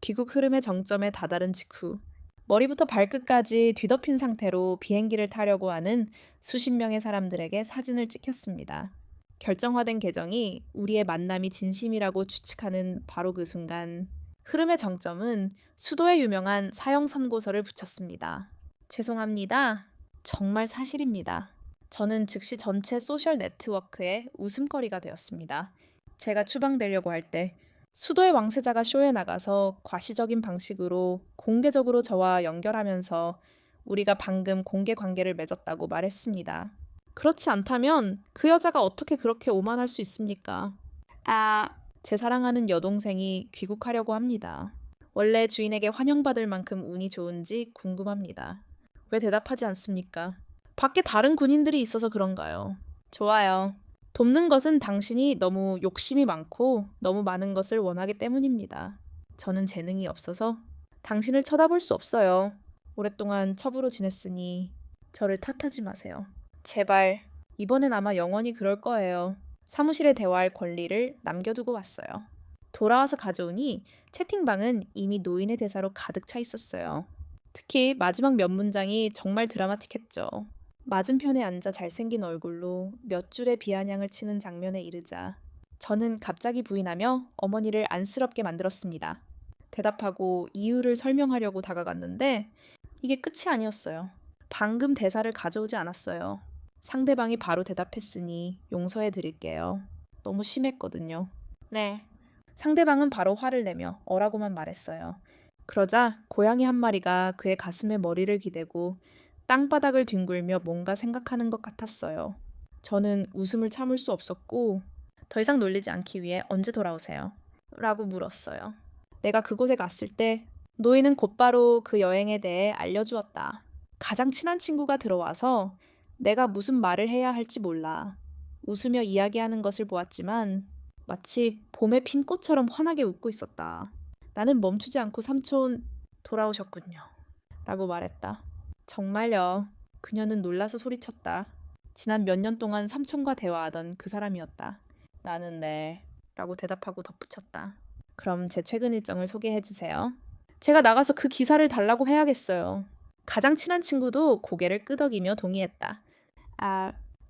귀국 흐름의 정점에 다다른 직후 머리부터 발끝까지 뒤덮인 상태로 비행기를 타려고 하는 수십 명의 사람들에게 사진을 찍혔습니다. 결정화된 계정이 우리의 만남이 진심이라고 추측하는 바로 그 순간 흐름의 정점은 수도에 유명한 사형 선고서를 붙였습니다. 죄송합니다. 정말 사실입니다. 저는 즉시 전체 소셜 네트워크의 웃음거리가 되었습니다. 제가 추방되려고 할 때 수도의 왕세자가 쇼에 나가서 과시적인 방식으로 공개적으로 저와 연결하면서 우리가 방금 공개 관계를 맺었다고 말했습니다. 그렇지 않다면 그 여자가 어떻게 그렇게 오만할 수 있습니까? 제 사랑하는 여동생이 귀국하려고 합니다. 원래 주인에게 환영받을 만큼 운이 좋은지 궁금합니다. 왜 대답하지 않습니까? 밖에 다른 군인들이 있어서 그런가요? 좋아요. 돕는 것은 당신이 너무 욕심이 많고 너무 많은 것을 원하기 때문입니다. 저는 재능이 없어서 당신을 쳐다볼 수 없어요. 오랫동안 첩으로 지냈으니 저를 탓하지 마세요. 제발. 이번엔 아마 영원히 그럴 거예요. 사무실에 대화할 권리를 남겨두고 왔어요. 돌아와서 가져오니 채팅방은 이미 노인의 대사로 가득 차 있었어요. 특히 마지막 몇 문장이 정말 드라마틱했죠. 맞은편에 앉아 잘생긴 얼굴로 몇 줄의 비아냥을 치는 장면에 이르자 저는 갑자기 부인하며 어머니를 안쓰럽게 만들었습니다. 대답하고 이유를 설명하려고 다가갔는데 이게 끝이 아니었어요. 방금 대사를 가져오지 않았어요. 상대방이 바로 대답했으니 용서해 드릴게요. 너무 심했거든요. 네. 상대방은 바로 화를 내며 어라고만 말했어요. 그러자 고양이 한 마리가 그의 가슴에 머리를 기대고 땅바닥을 뒹굴며 뭔가 생각하는 것 같았어요. 저는 웃음을 참을 수 없었고 더 이상 놀리지 않기 위해 언제 돌아오세요? 라고 물었어요. 내가 그곳에 갔을 때 노인은 곧바로 그 여행에 대해 알려주었다. 가장 친한 친구가 들어와서 내가 무슨 말을 해야 할지 몰라. 웃으며 이야기하는 것을 보았지만 마치 봄에 핀 꽃처럼 환하게 웃고 있었다. 나는 멈추지 않고 삼촌 돌아오셨군요. 라고 말했다. 정말요. 그녀는 놀라서 소리쳤다. 지난 몇 년 동안 삼촌과 대화하던 그 사람이었다. 나는 네. 라고 대답하고 덧붙였다. 그럼 제 최근 일정을 소개해 주세요. 제가 나가서 그 기사를 달라고 해야겠어요. 가장 친한 친구도 고개를 끄덕이며 동의했다.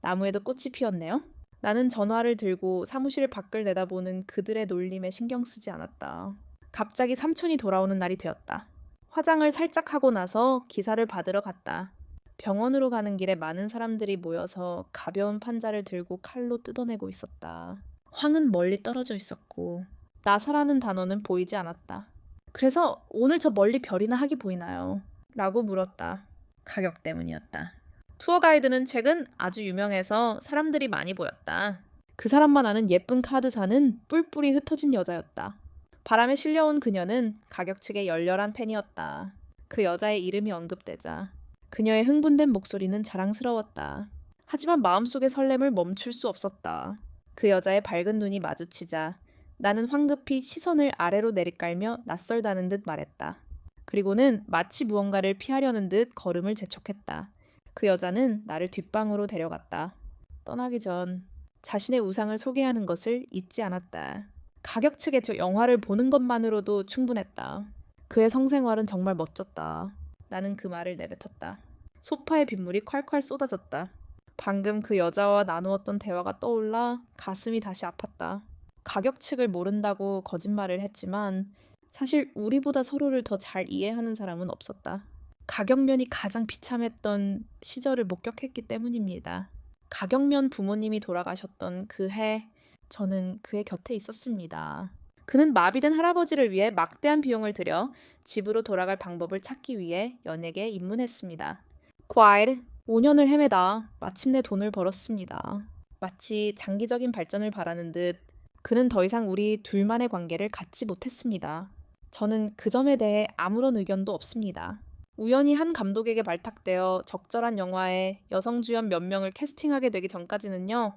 나무에도 꽃이 피었네요. 나는 전화를 들고 사무실 밖을 내다보는 그들의 놀림에 신경 쓰지 않았다. 갑자기 삼촌이 돌아오는 날이 되었다. 화장을 살짝 하고 나서 기사를 받으러 갔다. 병원으로 가는 길에 많은 사람들이 모여서 가벼운 판자를 들고 칼로 뜯어내고 있었다. 황은 멀리 떨어져 있었고 나사라는 단어는 보이지 않았다. 그래서 오늘 저 멀리 별이나 하기 보이나요? 라고 물었다. 가격 때문이었다. 투어 가이드는 최근 아주 유명해서 사람들이 많이 보였다. 그 사람만 아는 예쁜 카드사는 뿔뿔이 흩어진 여자였다. 바람에 실려온 그녀는 가격 측의 열렬한 팬이었다. 그 여자의 이름이 언급되자 그녀의 흥분된 목소리는 자랑스러웠다. 하지만 마음속의 설렘을 멈출 수 없었다. 그 여자의 밝은 눈이 마주치자 나는 황급히 시선을 아래로 내리깔며 낯설다는 듯 말했다. 그리고는 마치 무언가를 피하려는 듯 걸음을 재촉했다. 그 여자는 나를 뒷방으로 데려갔다. 떠나기 전 자신의 우상을 소개하는 것을 잊지 않았다. 가격 측의 저 영화를 보는 것만으로도 충분했다. 그의 성생활은 정말 멋졌다. 나는 그 말을 내뱉었다. 소파에 빗물이 콸콸 쏟아졌다. 방금 그 여자와 나누었던 대화가 떠올라 가슴이 다시 아팠다. 가격 측을 모른다고 거짓말을 했지만 사실 우리보다 서로를 더 잘 이해하는 사람은 없었다. 가격면이 가장 비참했던 시절을 목격했기 때문입니다. 가격면 부모님이 돌아가셨던 그 해 저는 그의 곁에 있었습니다. 그는 마비된 할아버지를 위해 막대한 비용을 들여 집으로 돌아갈 방법을 찾기 위해 연예계에 입문했습니다. 과일 5년을 헤매다 마침내 돈을 벌었습니다. 마치 장기적인 발전을 바라는 듯 그는 더 이상 우리 둘만의 관계를 갖지 못했습니다. 저는 그 점에 대해 아무런 의견도 없습니다. 우연히 한 감독에게 발탁되어 적절한 영화에 여성 주연 몇 명을 캐스팅하게 되기 전까지는요.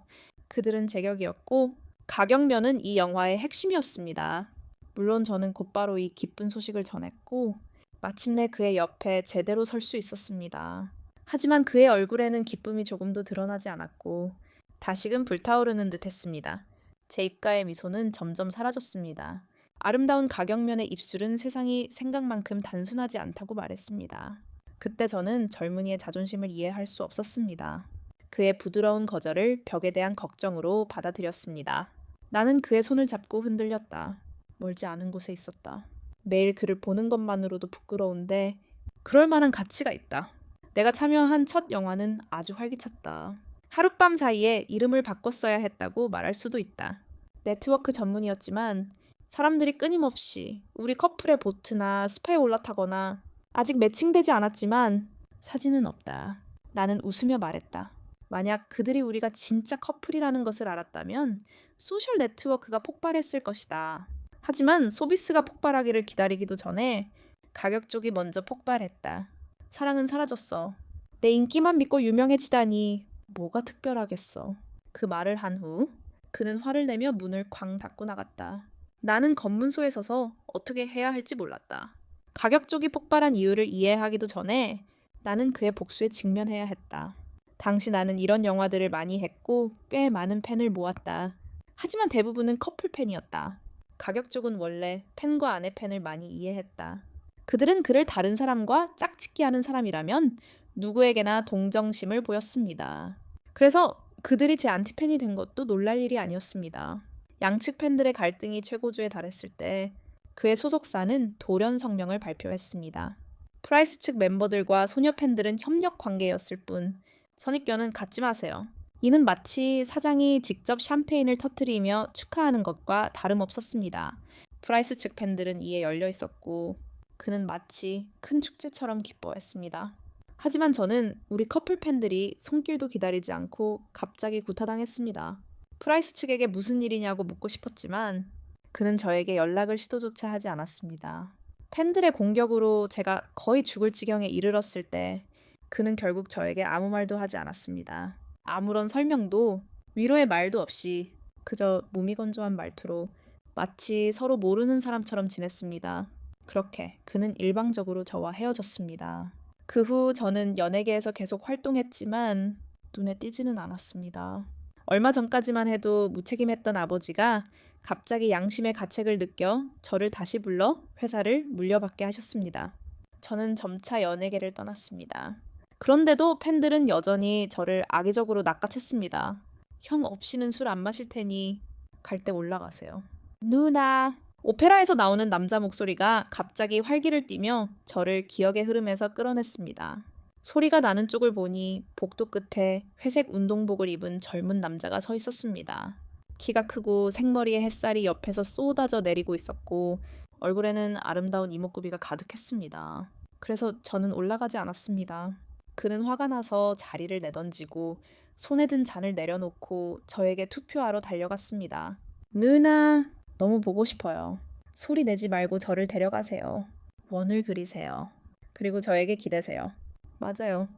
그들은 제격이었고 가격면은 이 영화의 핵심이었습니다. 물론 저는 곧바로 이 기쁜 소식을 전했고 마침내 그의 옆에 제대로 설 수 있었습니다. 하지만 그의 얼굴에는 기쁨이 조금도 드러나지 않았고 다시금 불타오르는 듯 했습니다. 제 입가의 미소는 점점 사라졌습니다. 아름다운 가경면의 입술은 세상이 생각만큼 단순하지 않다고 말했습니다. 그때 저는 젊은이의 자존심을 이해할 수 없었습니다. 그의 부드러운 거절을 벽에 대한 걱정으로 받아들였습니다. 나는 그의 손을 잡고 흔들렸다. 멀지 않은 곳에 있었다. 매일 그를 보는 것만으로도 부끄러운데 그럴 만한 가치가 있다. 내가 참여한 첫 영화는 아주 활기찼다. 하룻밤 사이에 이름을 바꿨어야 했다고 말할 수도 있다. 네트워크 전문이었지만 사람들이 끊임없이 우리 커플의 보트나 스파에 올라타거나 아직 매칭되지 않았지만 사진은 없다. 나는 웃으며 말했다. 만약 그들이 우리가 진짜 커플이라는 것을 알았다면 소셜 네트워크가 폭발했을 것이다. 하지만 소비스가 폭발하기를 기다리기도 전에 가격 쪽이 먼저 폭발했다. 사랑은 사라졌어. 내 인기만 믿고 유명해지다니 뭐가 특별하겠어. 그 말을 한 후 그는 화를 내며 문을 쾅 닫고 나갔다. 나는 검문소에 서서 어떻게 해야 할지 몰랐다. 가격 쪽이 폭발한 이유를 이해하기도 전에 나는 그의 복수에 직면해야 했다. 당시 나는 이런 영화들을 많이 했고 꽤 많은 팬을 모았다. 하지만 대부분은 커플 팬이었다. 가격 쪽은 원래 팬과 아내 팬을 많이 이해했다. 그들은 그를 다른 사람과 짝짓기 하는 사람이라면 누구에게나 동정심을 보였습니다. 그래서 그들이 제 안티팬이 된 것도 놀랄 일이 아니었습니다. 양측 팬들의 갈등이 최고조에 달했을 때 그의 소속사는 돌연 성명을 발표했습니다. 프라이스 측 멤버들과 소녀 팬들은 협력 관계였을 뿐 선입견은 갖지 마세요. 이는 마치 사장이 직접 샴페인을 터뜨리며 축하하는 것과 다름없었습니다. 프라이스 측 팬들은 이에 열려 있었고 그는 마치 큰 축제처럼 기뻐했습니다. 하지만 저는 우리 커플 팬들이 손길도 기다리지 않고 갑자기 구타당했습니다. 프라이스 측에게 무슨 일이냐고 묻고 싶었지만 그는 저에게 연락을 시도조차 하지 않았습니다. 팬들의 공격으로 제가 거의 죽을 지경에 이르렀을 때 그는 결국 저에게 아무 말도 하지 않았습니다. 아무런 설명도 위로의 말도 없이 그저 무미건조한 말투로 마치 서로 모르는 사람처럼 지냈습니다. 그렇게 그는 일방적으로 저와 헤어졌습니다. 그 후 저는 연예계에서 계속 활동했지만 눈에 띄지는 않았습니다. 얼마 전까지만 해도 무책임했던 아버지가 갑자기 양심의 가책을 느껴 저를 다시 불러 회사를 물려받게 하셨습니다. 저는 점차 연예계를 떠났습니다. 그런데도 팬들은 여전히 저를 악의적으로 낚아챘습니다. 형 없이는 술 안 마실 테니 갈 때 올라가세요. 누나. 오페라에서 나오는 남자 목소리가 갑자기 활기를 띠며 저를 기억의 흐름에서 끌어냈습니다. 소리가 나는 쪽을 보니 복도 끝에 회색 운동복을 입은 젊은 남자가 서 있었습니다. 키가 크고 생머리에 햇살이 옆에서 쏟아져 내리고 있었고 얼굴에는 아름다운 이목구비가 가득했습니다. 그래서 저는 올라가지 않았습니다. 그는 화가 나서 자리를 내던지고 손에 든 잔을 내려놓고 저에게 투표하러 달려갔습니다. 누나, 너무 보고 싶어요. 소리 내지 말고 저를 데려가세요. 원을 그리세요. 그리고 저에게 기대세요. 맞아요.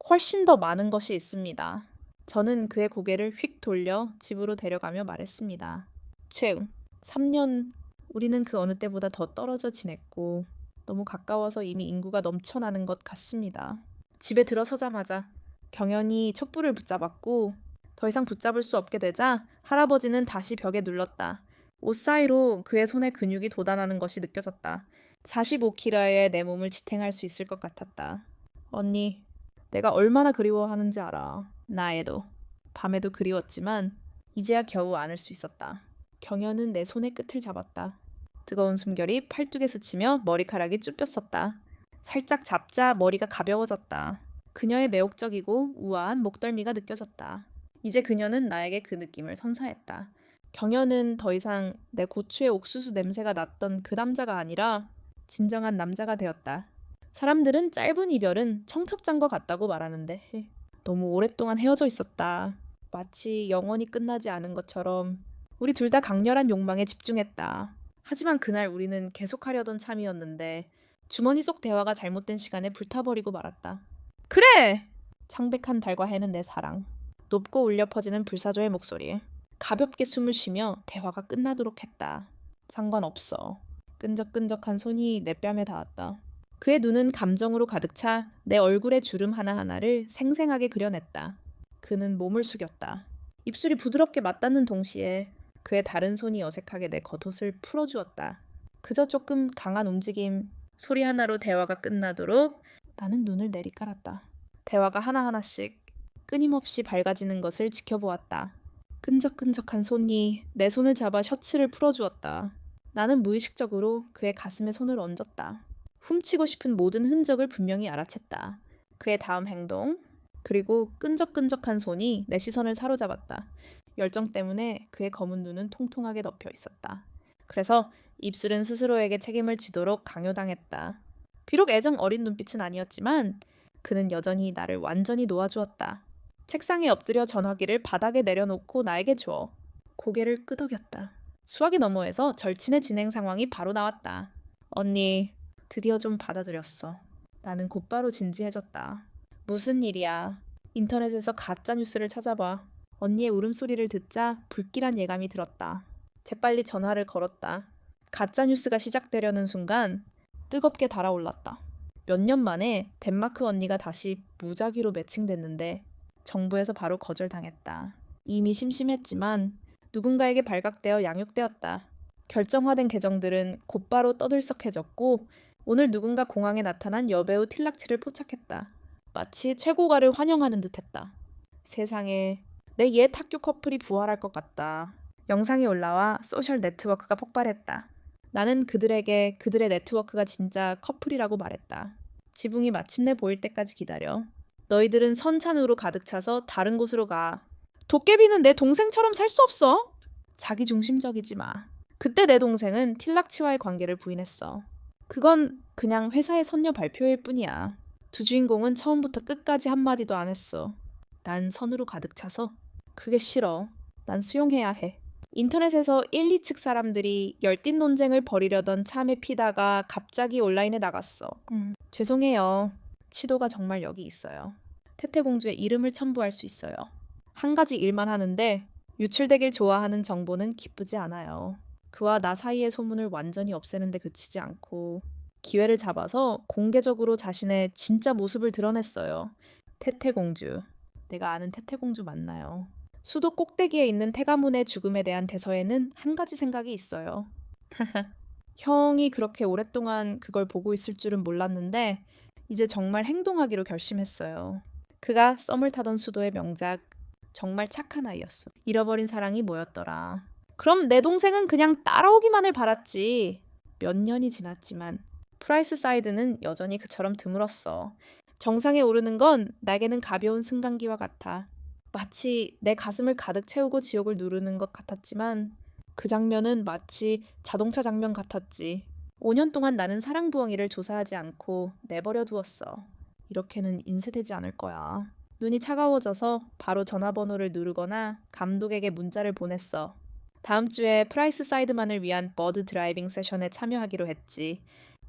훨씬 더 많은 것이 있습니다. 저는 그의 고개를 휙 돌려 집으로 데려가며 말했습니다. 3년, 우리는 그 어느 때보다 더 떨어져 지냈고 너무 가까워서 이미 인구가 넘쳐나는 것 같습니다. 집에 들어서자마자 경연이 촛불을 붙잡았고 더 이상 붙잡을 수 없게 되자 할아버지는 다시 벽에 눌렀다. 옷 사이로 그의 손에 근육이 돋아나는 것이 느껴졌다. 45kg의 내 몸을 지탱할 수 있을 것 같았다. 언니, 내가 얼마나 그리워하는지 알아. 나에도. 밤에도 그리웠지만 이제야 겨우 안을 수 있었다. 경연은 내 손의 끝을 잡았다. 뜨거운 숨결이 팔뚝에 스치며 머리카락이 쭈뼛었다. 살짝 잡자 머리가 가벼워졌다. 그녀의 매혹적이고 우아한 목덜미가 느껴졌다. 이제 그녀는 나에게 그 느낌을 선사했다. 경연은 더 이상 내 고추의 옥수수 냄새가 났던 그 남자가 아니라 진정한 남자가 되었다. 사람들은 짧은 이별은 청첩장과 같다고 말하는데 너무 오랫동안 헤어져 있었다. 마치 영원히 끝나지 않은 것처럼 우리 둘 다 강렬한 욕망에 집중했다. 하지만 그날 우리는 계속하려던 참이었는데 주머니 속 대화가 잘못된 시간에 불타버리고 말았다. 그래! 창백한 달과 해는 내 사랑. 높고 울려 퍼지는 불사조의 목소리. 가볍게 숨을 쉬며 대화가 끝나도록 했다. 상관없어. 끈적끈적한 손이 내 뺨에 닿았다. 그의 눈은 감정으로 가득 차 내 얼굴의 주름 하나하나를 생생하게 그려냈다. 그는 몸을 숙였다. 입술이 부드럽게 맞닿는 동시에 그의 다른 손이 어색하게 내 겉옷을 풀어주었다. 그저 조금 강한 움직임, 소리 하나로 대화가 끝나도록 나는 눈을 내리깔았다. 대화가 하나하나씩 끊임없이 밝아지는 것을 지켜보았다. 끈적끈적한 손이 내 손을 잡아 셔츠를 풀어주었다. 나는 무의식적으로 그의 가슴에 손을 얹었다. 훔치고 싶은 모든 흔적을 분명히 알아챘다. 그의 다음 행동, 그리고 끈적끈적한 손이 내 시선을 사로잡았다. 열정 때문에 그의 검은 눈은 통통하게 덮여 있었다. 그래서 입술은 스스로에게 책임을 지도록 강요당했다. 비록 애정 어린 눈빛은 아니었지만 그는 여전히 나를 완전히 놓아주었다. 책상에 엎드려 전화기를 바닥에 내려놓고 나에게 줘. 고개를 끄덕였다. 수화기 너머에서 절친의 진행 상황이 바로 나왔다. 언니, 드디어 좀 받아들였어. 나는 곧바로 진지해졌다. 무슨 일이야? 인터넷에서 가짜 뉴스를 찾아봐. 언니의 울음소리를 듣자 불길한 예감이 들었다. 재빨리 전화를 걸었다. 가짜 뉴스가 시작되려는 순간 뜨겁게 달아올랐다. 몇 년 만에 덴마크 언니가 다시 무작위로 매칭됐는데 정부에서 바로 거절당했다. 이미 심심했지만 누군가에게 발각되어 양육되었다. 결정화된 계정들은 곧바로 떠들썩해졌고 오늘 누군가 공항에 나타난 여배우 틸락치를 포착했다. 마치 최고가를 환영하는 듯했다. 세상에 내 옛 학교 커플이 부활할 것 같다. 영상이 올라와 소셜 네트워크가 폭발했다. 나는 그들에게 그들의 네트워크가 진짜 커플이라고 말했다. 지붕이 마침내 보일 때까지 기다려. 너희들은 선찬으로 가득 차서 다른 곳으로 가. 도깨비는 내 동생처럼 살 수 없어. 자기중심적이지 마. 그때 내 동생은 틸락치와의 관계를 부인했어. 그건 그냥 회사의 선녀 발표일 뿐이야. 두 주인공은 처음부터 끝까지 한마디도 안 했어. 난 선으로 가득 차서 그게 싫어. 난 수용해야 해. 인터넷에서 1, 2측 사람들이 열띤 논쟁을 벌이려던 참에 피다가 갑자기 온라인에 나갔어. 죄송해요. 치도가 정말 여기 있어요. 태태공주의 이름을 첨부할 수 있어요. 한 가지 일만 하는데 유출되길 좋아하는 정보는 기쁘지 않아요. 그와 나 사이의 소문을 완전히 없애는데 그치지 않고 기회를 잡아서 공개적으로 자신의 진짜 모습을 드러냈어요. 태태공주. 내가 아는 태태공주 맞나요? 수도 꼭대기에 있는 태가문의 죽음에 대한 대서에는 한 가지 생각이 있어요. 형이 그렇게 오랫동안 그걸 보고 있을 줄은 몰랐는데 이제 정말 행동하기로 결심했어요. 그가 썸을 타던 수도의 명작, 정말 착한 아이였어. 잃어버린 사랑이 뭐였더라. 그럼 내 동생은 그냥 따라오기만을 바랐지. 몇 년이 지났지만 프라이스 사이드는 여전히 그처럼 드물었어. 정상에 오르는 건 나에게는 가벼운 승강기와 같아. 마치 내 가슴을 가득 채우고 지옥을 누르는 것 같았지만 그 장면은 마치 자동차 장면 같았지. 5년 동안 나는 사랑부엉이를 조사하지 않고 내버려 두었어. 이렇게는 인쇄되지 않을 거야. 눈이 차가워져서 바로 전화번호를 누르거나 감독에게 문자를 보냈어. 다음 주에 프라이스 사이드만을 위한 버드 드라이빙 세션에 참여하기로 했지.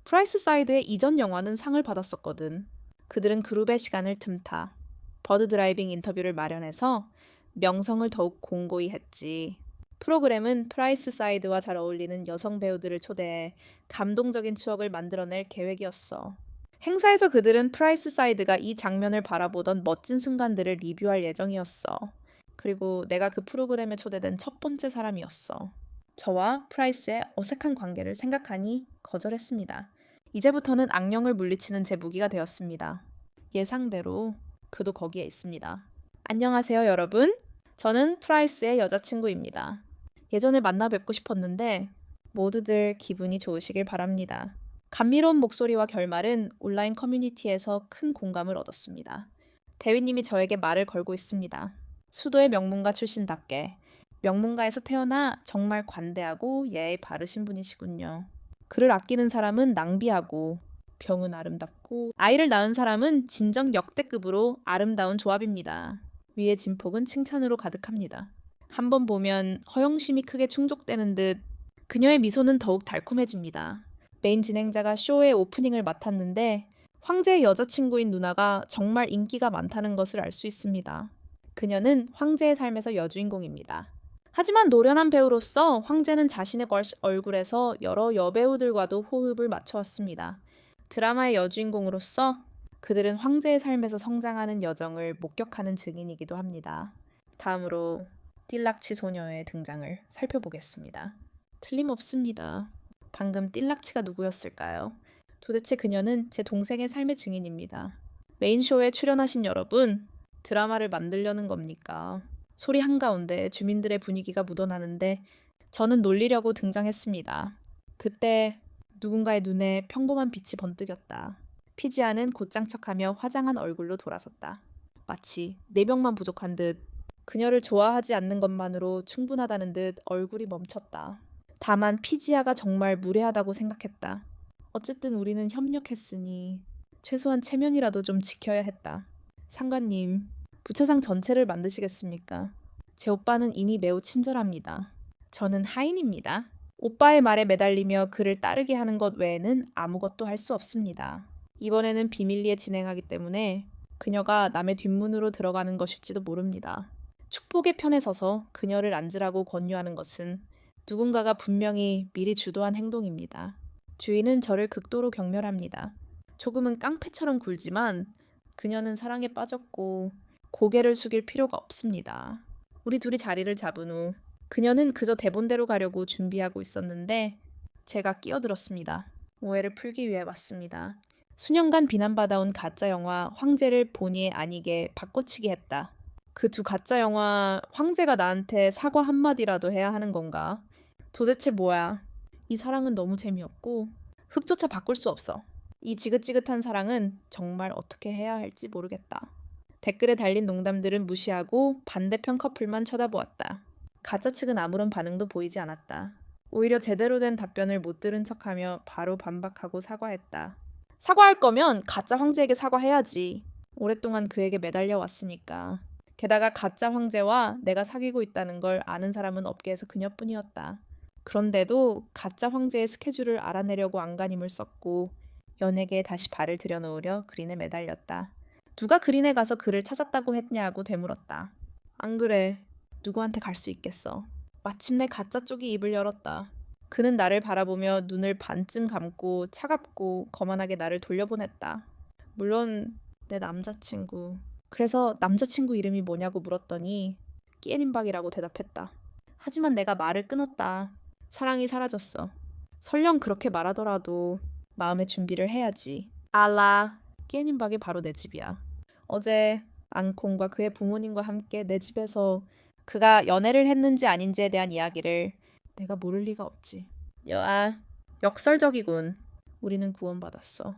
프라이스 사이드의 이전 영화는 상을 받았었거든. 그들은 그룹의 시간을 틈타 버드 드라이빙 인터뷰를 마련해서 명성을 더욱 공고히 했지. 프로그램은 프라이스 사이드와 잘 어울리는 여성 배우들을 초대해 감동적인 추억을 만들어낼 계획이었어. 행사에서 그들은 프라이스 사이드가 이 장면을 바라보던 멋진 순간들을 리뷰할 예정이었어. 그리고 내가 그 프로그램에 초대된 첫 번째 사람이었어. 저와 프라이스의 어색한 관계를 생각하니 거절했습니다. 이제부터는 악령을 물리치는 제 무기가 되었습니다. 예상대로 그도 거기에 있습니다. 안녕하세요, 여러분. 저는 프라이스의 여자친구입니다. 예전에 만나 뵙고 싶었는데 모두들 기분이 좋으시길 바랍니다. 감미로운 목소리와 결말은 온라인 커뮤니티에서 큰 공감을 얻었습니다. 대위님이 저에게 말을 걸고 있습니다. 수도의 명문가 출신답게 명문가에서 태어나 정말 관대하고 예의 바르신 분이시군요. 그를 아끼는 사람은 낭비하고 병은 아름답고 아이를 낳은 사람은 진정 역대급으로 아름다운 조합입니다. 위의 진폭은 칭찬으로 가득합니다. 한번 보면 허영심이 크게 충족되는 듯 그녀의 미소는 더욱 달콤해집니다. 메인 진행자가 쇼의 오프닝을 맡았는데 황제의 여자친구인 누나가 정말 인기가 많다는 것을 알 수 있습니다. 그녀는 황제의 삶에서 여주인공입니다. 하지만 노련한 배우로서 황제는 자신의 얼굴에서 여러 여배우들과도 호흡을 맞춰왔습니다. 드라마의 여주인공으로서 그들은 황제의 삶에서 성장하는 여정을 목격하는 증인이기도 합니다. 다음으로 틸락치 소녀의 등장을 살펴보겠습니다. 틀림없습니다. 방금 띨락치가 누구였을까요? 도대체 그녀는 제 동생의 삶의 증인입니다. 메인쇼에 출연하신 여러분, 드라마를 만들려는 겁니까? 소리 한가운데 주민들의 분위기가 묻어나는데 저는 놀리려고 등장했습니다. 그때 누군가의 눈에 평범한 빛이 번뜩였다. 피지아는 곧장 척하며 화장한 얼굴로 돌아섰다. 마치 4명만 부족한 듯 그녀를 좋아하지 않는 것만으로 충분하다는 듯 얼굴이 멈췄다. 다만 피지아가 정말 무례하다고 생각했다. 어쨌든 우리는 협력했으니 최소한 체면이라도 좀 지켜야 했다. 상관님, 부처상 전체를 만드시겠습니까? 제 오빠는 이미 매우 친절합니다. 저는 하인입니다. 오빠의 말에 매달리며 그를 따르게 하는 것 외에는 아무것도 할 수 없습니다. 이번에는 비밀리에 진행하기 때문에 그녀가 남의 뒷문으로 들어가는 것일지도 모릅니다. 축복의 편에 서서 그녀를 앉으라고 권유하는 것은 누군가가 분명히 미리 주도한 행동입니다. 주인은 저를 극도로 경멸합니다. 조금은 깡패처럼 굴지만 그녀는 사랑에 빠졌고 고개를 숙일 필요가 없습니다. 우리 둘이 자리를 잡은 후 그녀는 그저 대본대로 가려고 준비하고 있었는데 제가 끼어들었습니다. 오해를 풀기 위해 왔습니다. 수년간 비난받아온 가짜 영화 황제를 본의 아니게 바꿔치기 했다. 그 두 가짜 영화 황제가 나한테 사과 한마디라도 해야 하는 건가? 도대체 뭐야? 이 사랑은 너무 재미없고 흙조차 바꿀 수 없어. 이 지긋지긋한 사랑은 정말 어떻게 해야 할지 모르겠다. 댓글에 달린 농담들은 무시하고 반대편 커플만 쳐다보았다. 가짜 측은 아무런 반응도 보이지 않았다. 오히려 제대로 된 답변을 못 들은 척하며 바로 반박하고 사과했다. 사과할 거면 가짜 황제에게 사과해야지. 오랫동안 그에게 매달려 왔으니까. 게다가 가짜 황제와 내가 사귀고 있다는 걸 아는 사람은 업계에서 그녀뿐이었다. 그런데도 가짜 황제의 스케줄을 알아내려고 안간힘을 썼고 연예계에 다시 발을 들여놓으려 그린에 매달렸다. 누가 그린에 가서 그를 찾았다고 했냐고 되물었다. 안 그래. 누구한테 갈 수 있겠어. 마침내 가짜 쪽이 입을 열었다. 그는 나를 바라보며 눈을 반쯤 감고 차갑고 거만하게 나를 돌려보냈다. 물론 내 남자친구. 그래서 남자친구 이름이 뭐냐고 물었더니 끼에닌박이라고 대답했다. 하지만 내가 말을 끊었다. 사랑이 사라졌어. 설령 그렇게 말하더라도 마음의 준비를 해야지. 알라. 끼에닌박이 바로 내 집이야. 어제 앙콩과 그의 부모님과 함께 내 집에서 그가 연애를 했는지 아닌지에 대한 이야기를 내가 모를 리가 없지. 여아, 역설적이군. 우리는 구원받았어.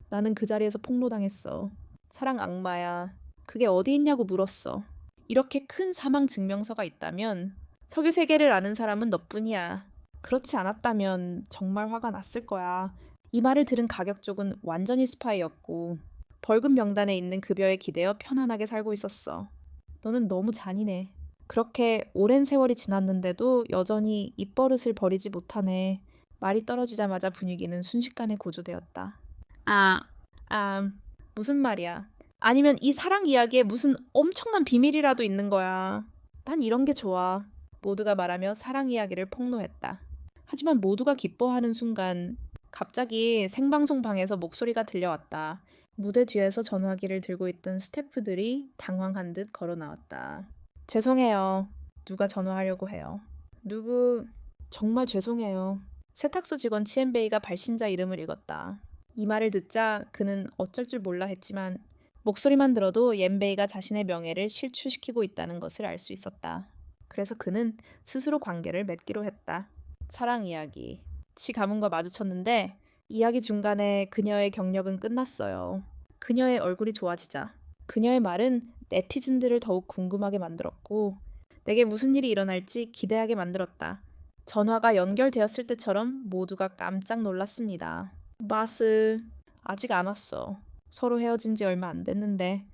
나는 그 자리에서 폭로당했어. 사랑 악마야. 그게 어디 있냐고 물었어. 이렇게 큰 사망 증명서가 있다면 석유 세계를 아는 사람은 너뿐이야. 그렇지 않았다면 정말 화가 났을 거야. 이 말을 들은 가격 쪽은 완전히 스파이였고 벌금 명단에 있는 급여에 기대어 편안하게 살고 있었어. 너는 너무 잔인해. 그렇게 오랜 세월이 지났는데도 여전히 입버릇을 버리지 못하네. 말이 떨어지자마자 분위기는 순식간에 고조되었다. 무슨 말이야? 아니면 이 사랑 이야기에 무슨 엄청난 비밀이라도 있는 거야. 난 이런 게 좋아. 모두가 말하며 사랑 이야기를 폭로했다. 하지만 모두가 기뻐하는 순간 갑자기 생방송방에서 목소리가 들려왔다. 무대 뒤에서 전화기를 들고 있던 스태프들이 당황한 듯 걸어 나왔다. 죄송해요. 누가 전화하려고 해요. 누구... 정말 죄송해요. 세탁소 직원 치엔베이가 발신자 이름을 읽었다. 이 말을 듣자 그는 어쩔 줄 몰라 했지만 목소리만 들어도 옌베이가 자신의 명예를 실추시키고 있다는 것을 알 수 있었다. 그래서 그는 스스로 관계를 맺기로 했다. 사랑 이야기. 치 가문과 마주쳤는데 이야기 중간에 그녀의 경력은 끝났어요. 그녀의 얼굴이 좋아지자 그녀의 말은 네티즌들을 더욱 궁금하게 만들었고 내게 무슨 일이 일어날지 기대하게 만들었다. 전화가 연결되었을 때처럼 모두가 깜짝 놀랐습니다. 마스 아직 안 왔어. 서로 헤어진 지 얼마 안 됐는데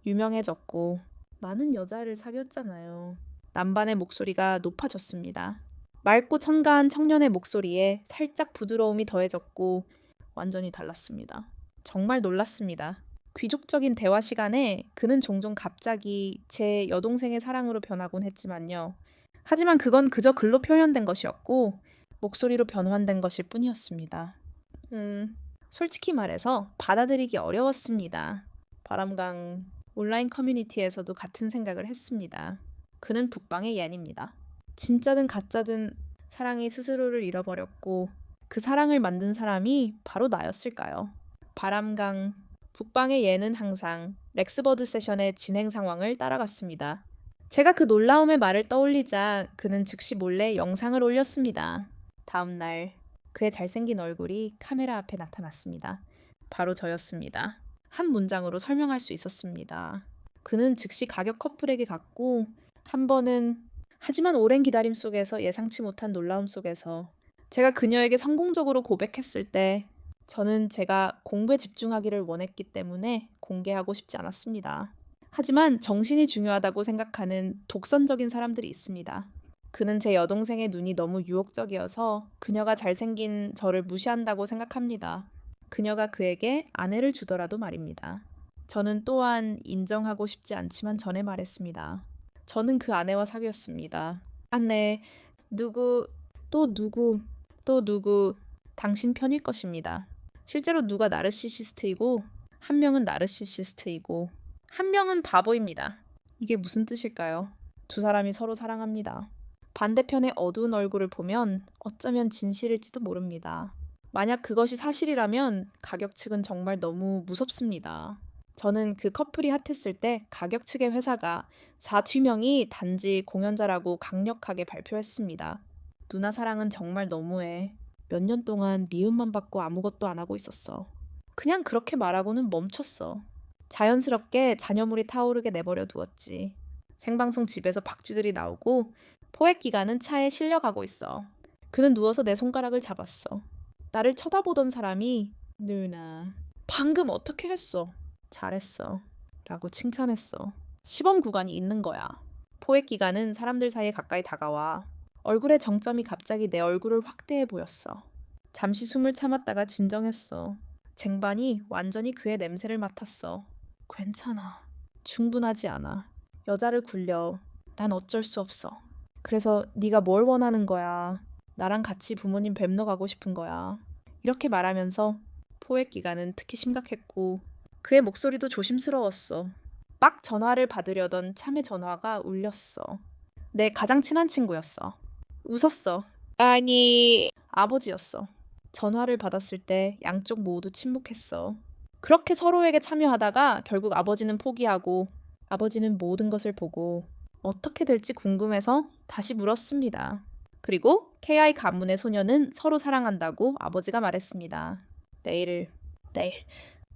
유명해졌고 많은 여자를 사귀었잖아요. 남반의 목소리가 높아졌습니다. 맑고 천가한 청년의 목소리에 살짝 부드러움이 더해졌고 완전히 달랐습니다. 정말 놀랐습니다. 귀족적인 대화 시간에 그는 종종 갑자기 제 여동생의 사랑으로 변하곤 했지만요. 하지만 그건 그저 글로 표현된 것이었고 목소리로 변환된 것일 뿐이었습니다. 솔직히 말해서 받아들이기 어려웠습니다. 바람강 온라인 커뮤니티에서도 같은 생각을 했습니다. 그는 북방의 옌입니다. 진짜든 가짜든 사랑이 스스로를 잃어버렸고 그 사랑을 만든 사람이 바로 나였을까요? 바람강 북방의 예는 항상 렉스버드 세션의 진행 상황을 따라갔습니다. 제가 그 놀라움의 말을 떠올리자 그는 즉시 몰래 영상을 올렸습니다. 다음 날 그의 잘생긴 얼굴이 카메라 앞에 나타났습니다. 바로 저였습니다. 한 문장으로 설명할 수 있었습니다. 그는 즉시 가격 커플에게 갔고 한 번은 하지만 오랜 기다림 속에서 예상치 못한 놀라움 속에서 제가 그녀에게 성공적으로 고백했을 때 저는 제가 공부에 집중하기를 원했기 때문에 공개하고 싶지 않았습니다. 하지만 정신이 중요하다고 생각하는 독선적인 사람들이 있습니다. 그는 제 여동생의 눈이 너무 유혹적이어서 그녀가 잘생긴 저를 무시한다고 생각합니다. 그녀가 그에게 아내를 주더라도 말입니다. 저는 또한 인정하고 싶지 않지만 전에 말했습니다. 저는 그 아내와 사귀었습니다. 아내, 누구, 또 누구, 또 누구, 당신 편일 것입니다. 실제로 누가 나르시시스트이고 한 명은 나르시시스트이고 한 명은 바보입니다. 이게 무슨 뜻일까요? 두 사람이 서로 사랑합니다. 반대편의 어두운 얼굴을 보면 어쩌면 진실일지도 모릅니다. 만약 그것이 사실이라면 가격 측은 정말 너무 무섭습니다. 저는 그 커플이 핫했을 때 가격 측의 회사가 4투명이 단지 공연자라고 강력하게 발표했습니다. 누나 사랑은 정말 너무해. 몇 년 동안 미움만 받고 아무것도 안 하고 있었어. 그냥 그렇게 말하고는 멈췄어. 자연스럽게 잔여물이 타오르게 내버려 두었지. 생방송 집에서 박쥐들이 나오고 포획 기관은 차에 실려가고 있어. 그는 누워서 내 손가락을 잡았어. 나를 쳐다보던 사람이 누나, 방금 어떻게 했어? 잘했어. 라고 칭찬했어. 시범 구간이 있는 거야. 포획 기관은 사람들 사이에 가까이 다가와. 얼굴의 정점이 갑자기 내 얼굴을 확대해 보였어. 잠시 숨을 참았다가 진정했어. 쟁반이 완전히 그의 냄새를 맡았어. 괜찮아. 충분하지 않아. 여자를 굴려. 난 어쩔 수 없어. 그래서 네가 뭘 원하는 거야? 나랑 같이 부모님 뵙러 가고 싶은 거야. 이렇게 말하면서 포획 기간은 특히 심각했고 그의 목소리도 조심스러웠어. 막 전화를 받으려던 참의 전화가 울렸어. 내 가장 친한 친구였어. 웃었어. 아니, 아버지였어. 전화를 받았을 때 양쪽 모두 침묵했어. 그렇게 서로에게 참여하다가 결국 아버지는 포기하고 아버지는 모든 것을 보고 어떻게 될지 궁금해서 다시 물었습니다. 그리고 KI 가문의 소녀는 서로 사랑한다고 아버지가 말했습니다. 내일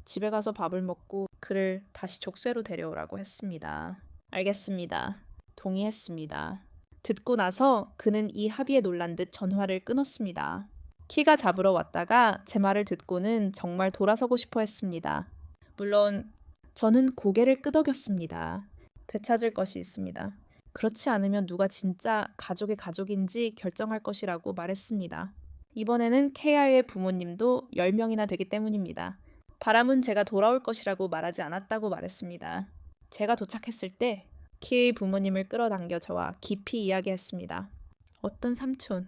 집에 가서 밥을 먹고 그를 다시 족쇄로 데려오라고 했습니다. 알겠습니다. 동의했습니다. 듣고 나서 그는 이 합의에 놀란 듯 전화를 끊었습니다. 키가 잡으러 왔다가 제 말을 듣고는 정말 돌아서고 싶어 했습니다. 물론 저는 고개를 끄덕였습니다. 되찾을 것이 있습니다. 그렇지 않으면 누가 진짜 가족의 가족인지 결정할 것이라고 말했습니다. 이번에는 KR의 부모님도 10명이나 되기 때문입니다. 바람은 제가 돌아올 것이라고 말하지 않았다고 말했습니다. 제가 도착했을 때 키의 부모님을 끌어당겨 저와 깊이 이야기했습니다. 어떤 삼촌,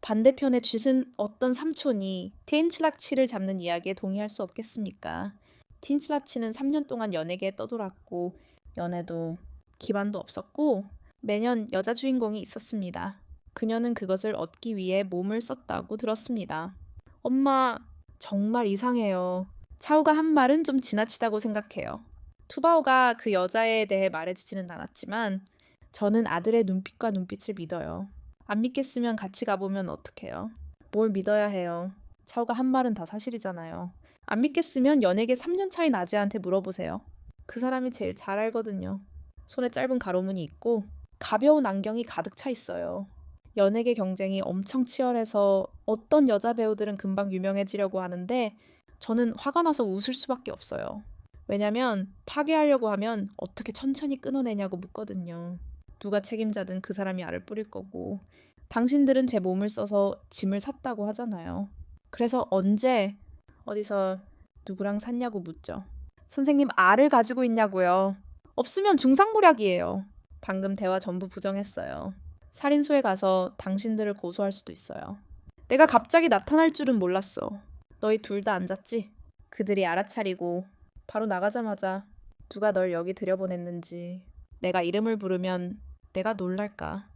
반대편의 쥐은 어떤 삼촌이 틴슬라치를 잡는 이야기에 동의할 수 없겠습니까? 틴슬라치는 3년 동안 연예계에 떠돌았고 연애도 기반도 없었고 매년 여자 주인공이 있었습니다. 그녀는 그것을 얻기 위해 몸을 썼다고 들었습니다. 엄마, 정말 이상해요. 차우가 한 말은 좀 지나치다고 생각해요. 투바오가 그 여자에 대해 말해주지는 않았지만 저는 아들의 눈빛과 눈빛을 믿어요. 안 믿겠으면 같이 가보면 어떡해요? 뭘 믿어야 해요? 차우가 한 말은 다 사실이잖아요. 안 믿겠으면 연예계 3년 차인 아재한테 물어보세요. 그 사람이 제일 잘 알거든요. 손에 짧은 가로무늬 있고 가벼운 안경이 가득 차 있어요. 연예계 경쟁이 엄청 치열해서 어떤 여자 배우들은 금방 유명해지려고 하는데 저는 화가 나서 웃을 수밖에 없어요. 왜냐면 파괴하려고 하면 어떻게 천천히 끊어내냐고 묻거든요. 누가 책임자든 그 사람이 알을 뿌릴 거고 당신들은 제 몸을 써서 짐을 샀다고 하잖아요. 그래서 언제 어디서 누구랑 샀냐고 묻죠. 선생님 알을 가지고 있냐고요. 없으면 중상모략이에요. 방금 대화 전부 부정했어요. 살인소에 가서 당신들을 고소할 수도 있어요. 내가 갑자기 나타날 줄은 몰랐어. 너희 둘 다 앉았지? 그들이 알아차리고 바로 나가자마자 누가 널 여기 들여보냈는지 내가 이름을 부르면 내가 놀랄까?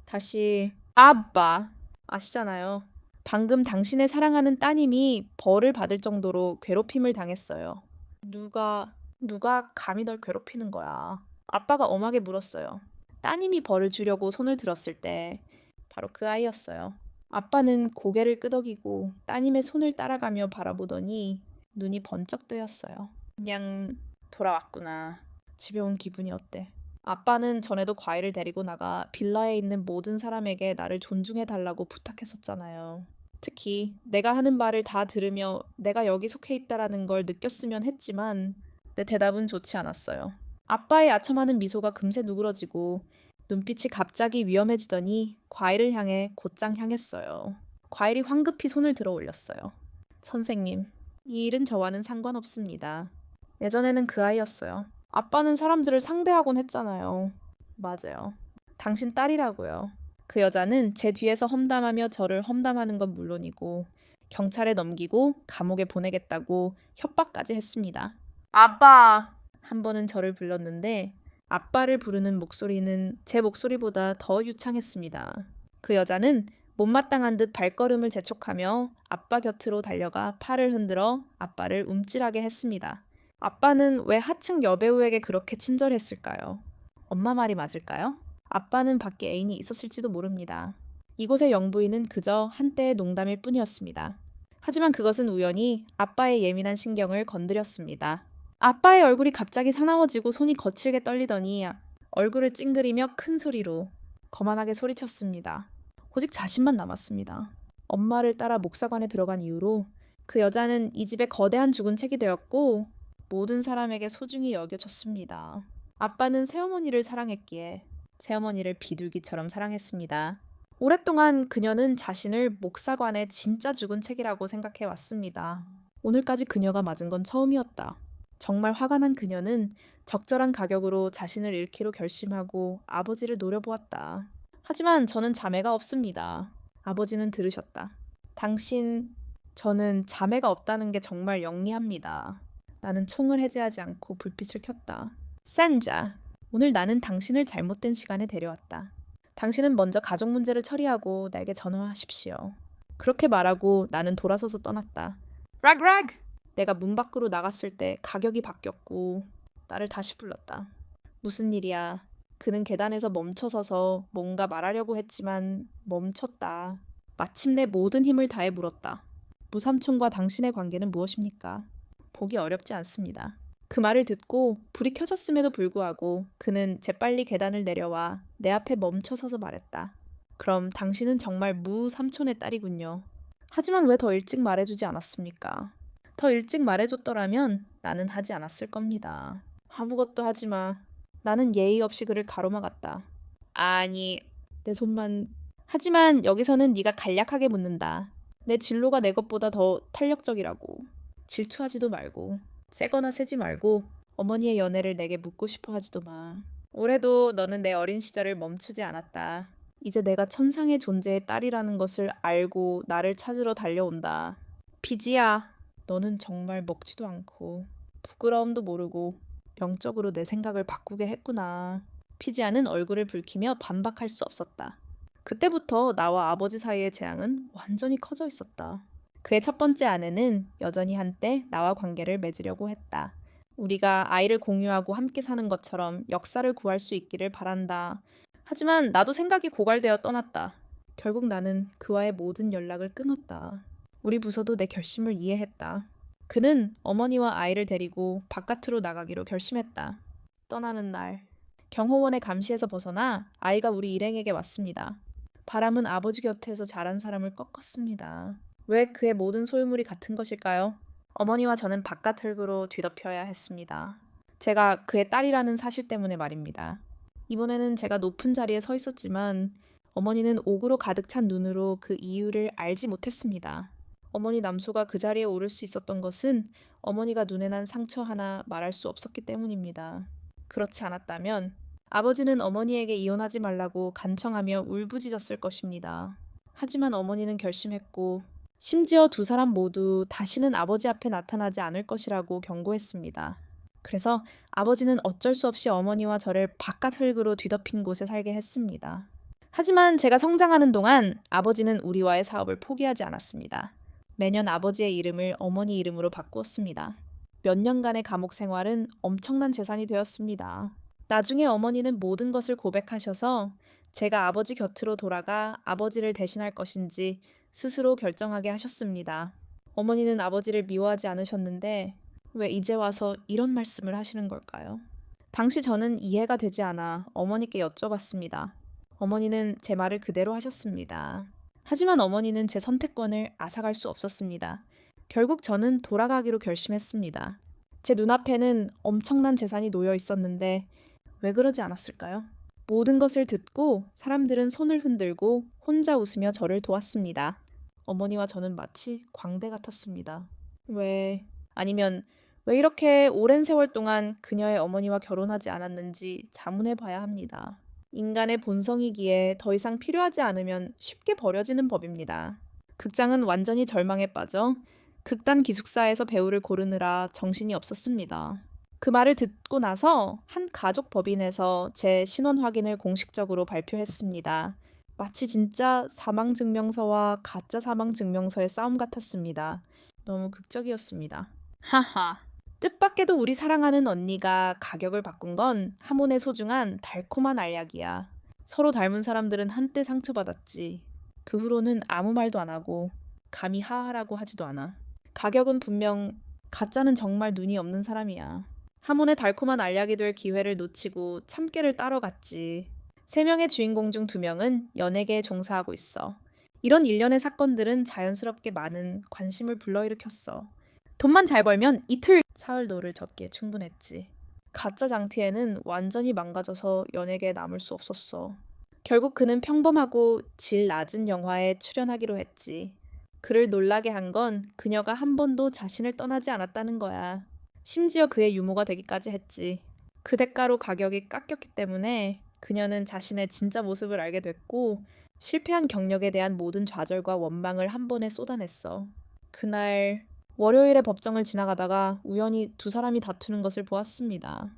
다시 아빠. 아시잖아요. 방금 당신의 사랑하는 따님이 벌을 받을 정도로 괴롭힘을 당했어요. 누가 감히 널 괴롭히는 거야? 아빠가 엄하게 물었어요. 따님이 벌을 주려고 손을 들었을 때 바로 그 아이였어요. 아빠는 고개를 끄덕이고 따님의 손을 따라가며 바라보더니 눈이 번쩍 뜨였어요. 그냥 돌아왔구나. 집에 온 기분이 어때? 아빠는 전에도 과일을 데리고 나가 빌라에 있는 모든 사람에게 나를 존중해달라고 부탁했었잖아요. 특히 내가 하는 말을 다 들으며 내가 여기 속해 있다라는 걸 느꼈으면 했지만 내 대답은 좋지 않았어요. 아빠의 아첨하는 미소가 금세 누그러지고 눈빛이 갑자기 위험해지더니 과일을 향해 곧장 향했어요. 과일이 황급히 손을 들어 올렸어요. 선생님, 이 일은 저와는 상관없습니다. 예전에는 그 아이였어요. 아빠는 사람들을 상대하곤 했잖아요. 맞아요. 당신 딸이라고요. 그 여자는 제 뒤에서 험담하며 저를 험담하는 건 물론이고 경찰에 넘기고 감옥에 보내겠다고 협박까지 했습니다. 아빠! 한 번은 저를 불렀는데 아빠를 부르는 목소리는 제 목소리보다 더 유창했습니다. 그 여자는 못마땅한 듯 발걸음을 재촉하며 아빠 곁으로 달려가 팔을 흔들어 아빠를 움찔하게 했습니다. 아빠는 왜 하층 여배우에게 그렇게 친절했을까요? 엄마 말이 맞을까요? 아빠는 밖에 애인이 있었을지도 모릅니다. 이곳의 영부인은 그저 한때의 농담일 뿐이었습니다. 하지만 그것은 우연히 아빠의 예민한 신경을 건드렸습니다. 아빠의 얼굴이 갑자기 사나워지고 손이 거칠게 떨리더니 얼굴을 찡그리며 큰 소리로 거만하게 소리쳤습니다. 오직 자신만 남았습니다. 엄마를 따라 목사관에 들어간 이후로 그 여자는 이 집의 거대한 죽은 책이 되었고 모든 사람에게 소중히 여겨졌습니다. 아빠는 새어머니를 사랑했기에 새어머니를 비둘기처럼 사랑했습니다. 오랫동안 그녀는 자신을 목사관의 진짜 죽은 책이라고 생각해 왔습니다. 오늘까지 그녀가 맞은 건 처음이었다. 정말 화가 난 그녀는 적절한 가격으로 자신을 잃기로 결심하고 아버지를 노려보았다. 하지만 저는 자매가 없습니다. 아버지는 들으셨다. 저는 자매가 없다는 게 정말 영리합니다. 나는 총을 해제하지 않고 불빛을 켰다. 산자, 오늘 나는 당신을 잘못된 시간에 데려왔다. 당신은 먼저 가족 문제를 처리하고 나에게 전화하십시오. 그렇게 말하고 나는 돌아서서 떠났다. 락! 내가 문 밖으로 나갔을 때 가격이 바뀌었고 나를 다시 불렀다. 무슨 일이야? 그는 계단에서 멈춰서서 뭔가 말하려고 했지만 멈췄다. 마침내 모든 힘을 다해 물었다. 무삼촌과 당신의 관계는 무엇입니까? 보기 어렵지 않습니다. 그 말을 듣고 불이 켜졌음에도 불구하고 그는 재빨리 계단을 내려와 내 앞에 멈춰서서 말했다. 그럼 당신은 정말 무삼촌의 딸이군요. 하지만 왜 더 일찍 말해주지 않았습니까? 더 일찍 말해줬더라면 나는 하지 않았을 겁니다. 아무것도 하지 마. 나는 예의 없이 그를 가로막았다. 아니, 내 손만... 하지만 여기서는 네가 간략하게 묻는다. 내 진로가 내 것보다 더 탄력적이라고. 질투하지도 말고 세거나 세지 말고 어머니의 연애를 내게 묻고 싶어 하지도 마. 올해도 너는 내 어린 시절을 멈추지 않았다. 이제 내가 천상의 존재의 딸이라는 것을 알고 나를 찾으러 달려온다. 비지야, 너는 정말 먹지도 않고 부끄러움도 모르고 영적으로 내 생각을 바꾸게 했구나. 피지아는 얼굴을 붉히며 반박할 수 없었다. 그때부터 나와 아버지 사이의 재앙은 완전히 커져 있었다. 그의 첫 번째 아내는 여전히 한때 나와 관계를 맺으려고 했다. 우리가 아이를 공유하고 함께 사는 것처럼 역사를 구할 수 있기를 바란다. 하지만 나도 생각이 고갈되어 떠났다. 결국 나는 그와의 모든 연락을 끊었다. 우리 부서도 내 결심을 이해했다. 그는 어머니와 아이를 데리고 바깥으로 나가기로 결심했다. 떠나는 날, 경호원의 감시에서 벗어나 아이가 우리 일행에게 왔습니다. 바람은 아버지 곁에서 자란 사람을 꺾었습니다. 왜 그의 모든 소유물이 같은 것일까요? 어머니와 저는 바깥 흙으로 뒤덮여야 했습니다. 제가 그의 딸이라는 사실 때문에 말입니다. 이번에는 제가 높은 자리에 서 있었지만 어머니는 옥으로 가득 찬 눈으로 그 이유를 알지 못했습니다. 어머니 남소가 그 자리에 오를 수 있었던 것은 어머니가 눈에 난 상처 하나 말할 수 없었기 때문입니다. 그렇지 않았다면 아버지는 어머니에게 이혼하지 말라고 간청하며 울부짖었을 것입니다. 하지만 어머니는 결심했고 심지어 두 사람 모두 다시는 아버지 앞에 나타나지 않을 것이라고 경고했습니다. 그래서 아버지는 어쩔 수 없이 어머니와 저를 바깥 흙으로 뒤덮인 곳에 살게 했습니다. 하지만 제가 성장하는 동안 아버지는 우리와의 사업을 포기하지 않았습니다. 매년 아버지의 이름을 어머니 이름으로 바꾸었습니다. 몇 년간의 감옥 생활은 엄청난 재산이 되었습니다. 나중에 어머니는 모든 것을 고백하셔서 제가 아버지 곁으로 돌아가 아버지를 대신할 것인지 스스로 결정하게 하셨습니다. 어머니는 아버지를 미워하지 않으셨는데 왜 이제 와서 이런 말씀을 하시는 걸까요? 당시 저는 이해가 되지 않아 어머니께 여쭤봤습니다. 어머니는 제 말을 그대로 하셨습니다. 하지만 어머니는 제 선택권을 앗아갈 수 없었습니다. 결국 저는 돌아가기로 결심했습니다. 제 눈앞에는 엄청난 재산이 놓여 있었는데 왜 그러지 않았을까요? 모든 것을 듣고 사람들은 손을 흔들고 혼자 웃으며 저를 도왔습니다. 어머니와 저는 마치 광대 같았습니다. 아니면 왜 이렇게 오랜 세월 동안 그녀의 어머니와 결혼하지 않았는지 자문해 봐야 합니다. 인간의 본성이기에 더 이상 필요하지 않으면 쉽게 버려지는 법입니다. 극장은 완전히 절망에 빠져 극단 기숙사에서 배우를 고르느라 정신이 없었습니다. 그 말을 듣고 나서 한 가족 법인에서 제 신원 확인을 공식적으로 발표했습니다. 마치 진짜 사망증명서와 가짜 사망증명서의 싸움 같았습니다. 너무 극적이었습니다. 하하. 뜻밖에도 우리 사랑하는 언니가 가격을 바꾼 건 하몬의 소중한 달콤한 알약이야. 서로 닮은 사람들은 한때 상처받았지. 그 후로는 아무 말도 안 하고 감히 하하라고 하지도 않아. 가격은 분명 가짜는 정말 눈이 없는 사람이야. 하몬의 달콤한 알약이 될 기회를 놓치고 참깨를 따러 갔지. 3명의 주인공 중 2명은 연예계에 종사하고 있어. 이런 일련의 사건들은 자연스럽게 많은 관심을 불러일으켰어. 돈만 잘 벌면 이틀 사흘노를 젓기에 충분했지. 가짜 장티에는 완전히 망가져서 연예계에 남을 수 없었어. 결국 그는 평범하고 질 낮은 영화에 출연하기로 했지. 그를 놀라게 한 건 그녀가 한 번도 자신을 떠나지 않았다는 거야. 심지어 그의 유모가 되기까지 했지. 그 대가로 가격이 깎였기 때문에 그녀는 자신의 진짜 모습을 알게 됐고 실패한 경력에 대한 모든 좌절과 원망을 한 번에 쏟아냈어. 그날 월요일에 법정을 지나가다가 우연히 2사람이 다투는 것을 보았습니다.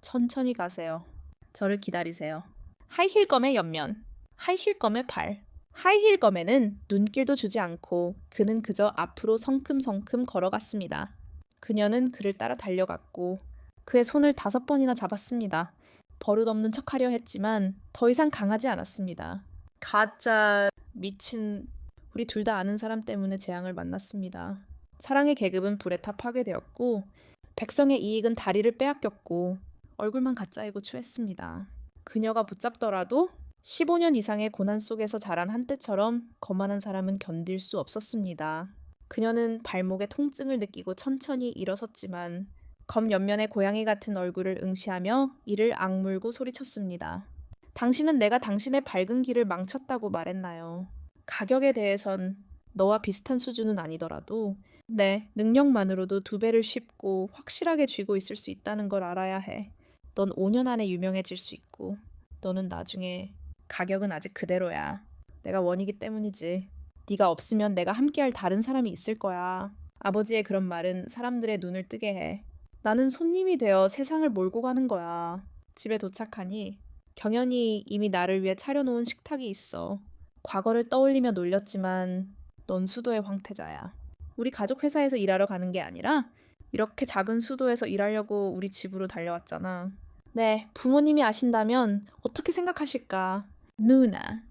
천천히 가세요. 저를 기다리세요. 하이힐검의 옆면, 하이힐검의 발. 하이힐검에는 눈길도 주지 않고 그는 그저 앞으로 성큼성큼 걸어갔습니다. 그녀는 그를 따라 달려갔고 그의 손을 5번이나 잡았습니다. 버릇없는 척하려 했지만 더 이상 강하지 않았습니다. 가짜 미친 우리 둘 다 아는 사람 때문에 재앙을 만났습니다. 사랑의 계급은 불에 타 파괴되었고 백성의 이익은 다리를 빼앗겼고 얼굴만 가짜이고 추했습니다. 그녀가 붙잡더라도 15년 이상의 고난 속에서 자란 한때처럼 거만한 사람은 견딜 수 없었습니다. 그녀는 발목에 통증을 느끼고 천천히 일어섰지만 검 옆면의 고양이 같은 얼굴을 응시하며 이를 악물고 소리쳤습니다. 당신은 내가 당신의 밝은 길을 망쳤다고 말했나요? 가격에 대해선 너와 비슷한 수준은 아니더라도 내 능력만으로도 2배를 쉽고 확실하게 쥐고 있을 수 있다는 걸 알아야 해. 넌 5년 안에 유명해질 수 있고 너는 나중에 가격은 아직 그대로야. 내가 원이기 때문이지. 네가 없으면 내가 함께할 다른 사람이 있을 거야. 아버지의 그런 말은 사람들의 눈을 뜨게 해. 나는 손님이 되어 세상을 몰고 가는 거야. 집에 도착하니 경연이 이미 나를 위해 차려놓은 식탁이 있어. 과거를 떠올리며 놀렸지만 넌 수도의 황태자야. 우리 가족 회사에서 일하러 가는 게 아니라 이렇게 작은 수도에서 일하려고 우리 집으로 달려왔잖아. 네, 부모님이 아신다면 어떻게 생각하실까? 누나,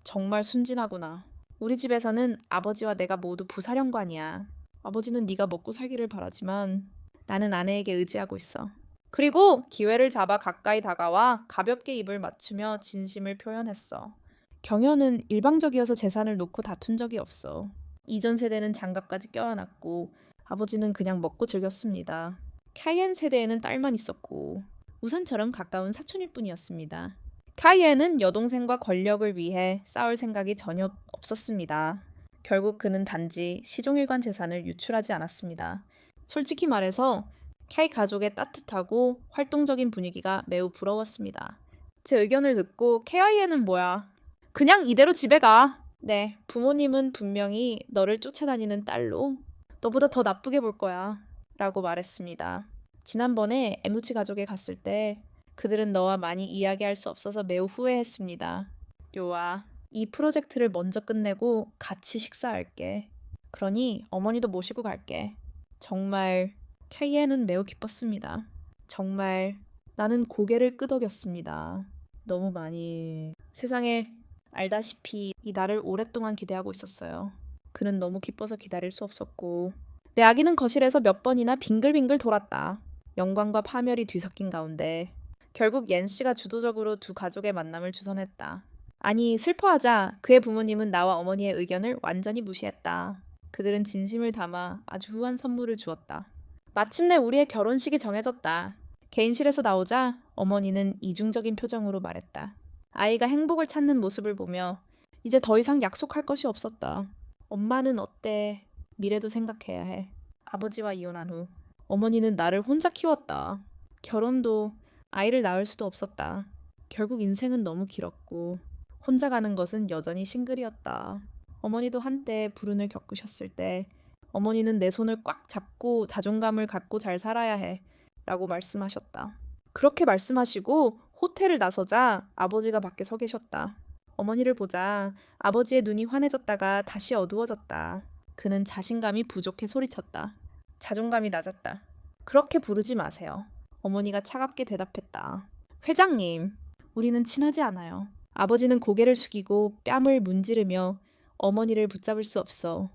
정말 순진하구나. 우리 집에서는 아버지와 내가 모두 부사령관이야. 아버지는 네가 먹고 살기를 바라지만 나는 아내에게 의지하고 있어. 그리고 기회를 잡아 가까이 다가와 가볍게 입을 맞추며 진심을 표현했어. 경연은 일방적이어서 재산을 놓고 다툰 적이 없어. 이전 세대는 장갑까지 껴안았고 아버지는 그냥 먹고 즐겼습니다. 카이엔 세대에는 딸만 있었고 우산처럼 가까운 사촌일 뿐이었습니다. 카이엔은 여동생과 권력을 위해 싸울 생각이 전혀 없었습니다. 결국 그는 단지 시종일관 재산을 유출하지 않았습니다. 솔직히 말해서 카이 가족의 따뜻하고 활동적인 분위기가 매우 부러웠습니다. 제 의견을 듣고 카이엔은 뭐야? 그냥 이대로 집에 가. 네, 부모님은 분명히 너를 쫓아다니는 딸로 너보다 더 나쁘게 볼 거야 라고 말했습니다. 지난번에 에무치 가족에 갔을 때 그들은 너와 많이 이야기할 수 없어서 매우 후회했습니다. 요아, 이 프로젝트를 먼저 끝내고 같이 식사할게. 그러니 어머니도 모시고 갈게. 정말 케이에는 매우 기뻤습니다. 정말 나는 고개를 끄덕였습니다. 너무 많이 세상에 알다시피 이 날을 오랫동안 기대하고 있었어요. 그는 너무 기뻐서 기다릴 수 없었고 내 아기는 거실에서 몇 번이나 빙글빙글 돌았다. 영광과 파멸이 뒤섞인 가운데 결국 옌 씨가 주도적으로 두 가족의 만남을 주선했다. 아니 슬퍼하자 그의 부모님은 나와 어머니의 의견을 완전히 무시했다. 그들은 진심을 담아 아주 후한 선물을 주었다. 마침내 우리의 결혼식이 정해졌다. 개인실에서 나오자 어머니는 이중적인 표정으로 말했다. 아이가 행복을 찾는 모습을 보며 이제 더 이상 약속할 것이 없었다. 엄마는 어때? 미래도 생각해야 해. 아버지와 이혼한 후 어머니는 나를 혼자 키웠다. 결혼도 아이를 낳을 수도 없었다. 결국 인생은 너무 길었고 혼자 가는 것은 여전히 싱글이었다. 어머니도 한때 불운을 겪으셨을 때 어머니는 내 손을 꽉 잡고 자존감을 갖고 잘 살아야 해 라고 말씀하셨다. 그렇게 말씀하시고 호텔을 나서자 아버지가 밖에 서 계셨다. 어머니를 보자 아버지의 눈이 환해졌다가 다시 어두워졌다. 그는 자신감이 부족해 소리쳤다. 자존감이 낮았다. 그렇게 부르지 마세요. 어머니가 차갑게 대답했다. 회장님, 우리는 친하지 않아요. 아버지는 고개를 숙이고 뺨을 문지르며 어머니를 붙잡을 수 없어.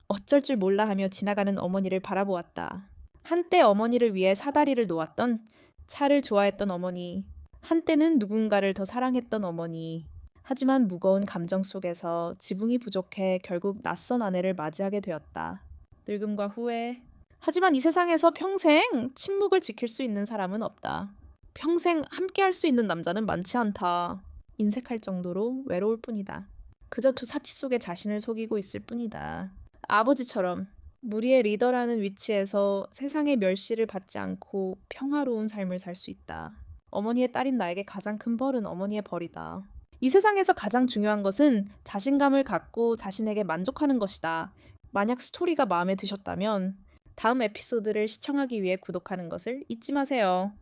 어쩔 줄 몰라 하며 지나가는 어머니를 바라보았다. 한때 어머니를 위해 사다리를 놓았던, 차를 좋아했던 어머니, 한때는 누군가를 더 사랑했던 어머니. 하지만 무거운 감정 속에서 지붕이 부족해 결국 낯선 아내를 맞이하게 되었다. 늙음과 후회. 하지만 이 세상에서 평생 침묵을 지킬 수 있는 사람은 없다. 평생 함께할 수 있는 남자는 많지 않다. 인색할 정도로 외로울 뿐이다. 그저 두 사치 속에 자신을 속이고 있을 뿐이다. 아버지처럼 무리의 리더라는 위치에서 세상의 멸시를 받지 않고 평화로운 삶을 살 수 있다. 어머니의 딸인 나에게 가장 큰 벌은 어머니의 벌이다. 이 세상에서 가장 중요한 것은 자신감을 갖고 자신에게 만족하는 것이다. 만약 스토리가 마음에 드셨다면 다음 에피소드를 시청하기 위해 구독하는 것을 잊지 마세요.